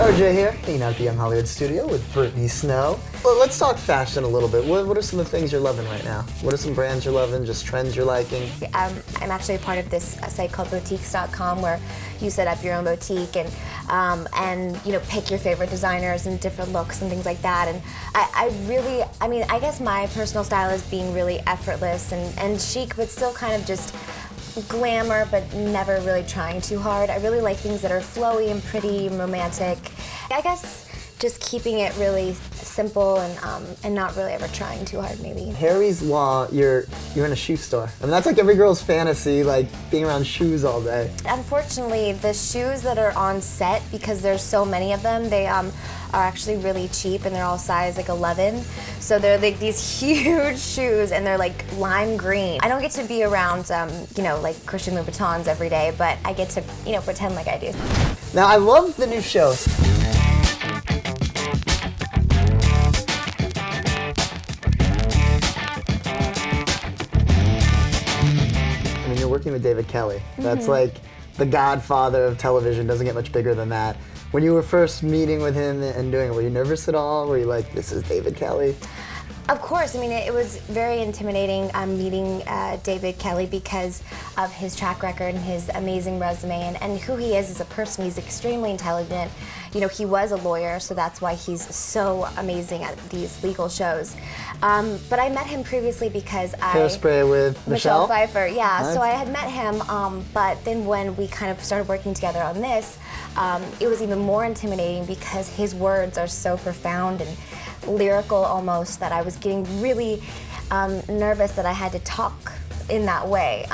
RJ here, hanging out at the Young Hollywood studio with Brittany Snow. Well, let's talk fashion a little bit. What are some of the things you're loving right now? What are some brands you're loving, just trends you're liking? I'm actually a part of this site called boutiques.com where you set up your own boutique and pick your favorite designers and different looks and things like that. And I guess my personal style is being really effortless and chic, but still kind of just glamour, but never really trying too hard. I really like things that are flowy and pretty and romantic. I guess just keeping it really simple and not really ever trying too hard, maybe. Harry's Law, you're in a shoe store. I mean, that's like every girl's fantasy, like being around shoes all day. Unfortunately, the shoes that are on set, because there's so many of them, they are actually really cheap and they're all size like 11. So they're like these huge shoes and they're like lime green. I don't get to be around, like Christian Louboutins every day, but I get to, pretend like I do. Now, I love the new show. I mean, you're working with David Kelley. That's like the Godfather of television. Doesn't get much bigger than that. When you were first meeting with him and doing it, were you nervous at all? Were you like, this is David Kelley? Of course. I mean, it was very intimidating meeting David Kelley because of his track record and his amazing resume and who he is as a person. He's extremely intelligent. He was a lawyer, so that's why he's so amazing at these legal shows. But I met him previously because Hairspray with Michelle Pfeiffer, yeah. Nice. So I had met him, but then when we kind of started working together on this, it was even more intimidating because his words are so profound and lyrical almost that I was getting really nervous that I had to talk in that way,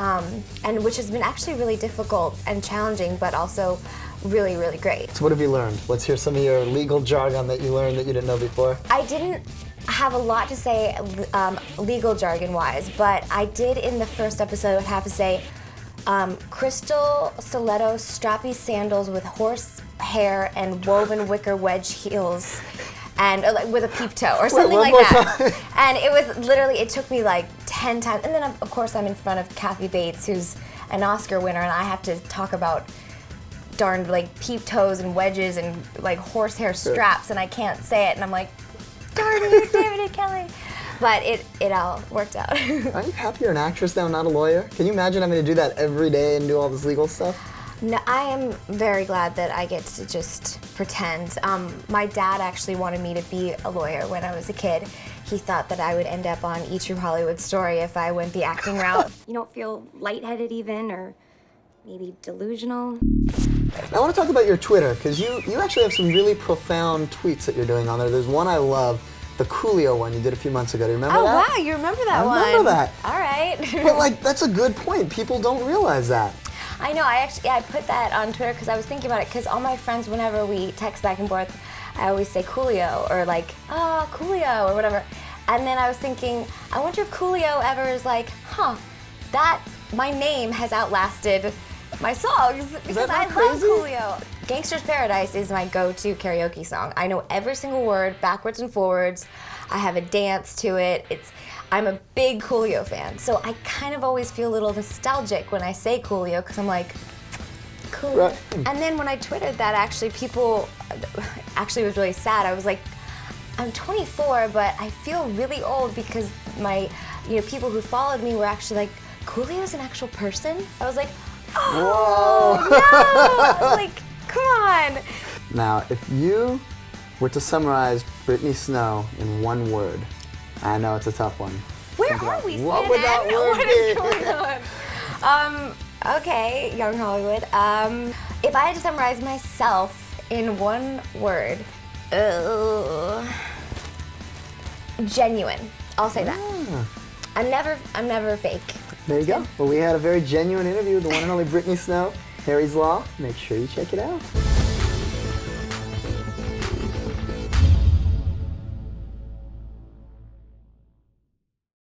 and which has been actually really difficult and challenging, but also really, really great. So what have you learned? Let's hear some of your legal jargon that you learned that you didn't know before. I didn't have a lot to say legal jargon-wise, but I did in the first episode have to say crystal stiletto strappy sandals with horse hair and woven wicker wedge heels and with a peep toe or something like that. And it was literally, it took me like 10 times. And then of course I'm in front of Kathy Bates, who's an Oscar winner, and I have to talk about darn like peep toes and wedges and like horsehair straps, and I can't say it, and I'm like, darn it, David Kelley. But it all worked out. Aren't you happy you're an actress now, not a lawyer? Can you imagine having to do that every day and do all this legal stuff? No, I am very glad that I get to just pretend. My dad actually wanted me to be a lawyer when I was a kid. He thought that I would end up on E! True Hollywood Story if I went the acting route. You don't feel lightheaded even, or maybe delusional? Now, I want to talk about your Twitter, because you actually have some really profound tweets that you're doing on there. There's one I love, the Coolio one you did a few months ago. Do you remember that? Oh, wow, you remember that one. I remember that. All right. But that's a good point. People don't realize that. I know, I put that on Twitter because I was thinking about it, because all my friends, whenever we text back and forth, I always say Coolio, or like, oh, Coolio, or whatever. And then I was thinking, I wonder if Coolio ever is like, my name has outlasted my songs, because I love Coolio. Gangster's Paradise is my go-to karaoke song. I know every single word, backwards and forwards. I have a dance to it. I'm a big Coolio fan, so I kind of always feel a little nostalgic when I say Coolio, because I'm like, cool. Right. And then when I twittered that, people was really sad. I was like, I'm 24, but I feel really old because my, people who followed me were actually like, Coolio's an actual person? I was like, oh, no! Like, come on. Now, if you were to summarize Brittany Snow in one word, I know it's a tough one. Where are we, CNN? What would that word What is going on? Okay, Young Hollywood. If I had to summarize myself in one word, genuine. I'll say that. I'm never fake. There you go. Well, we had a very genuine interview with the one and only Brittany Snow. Harry's Law. Make sure you check it out.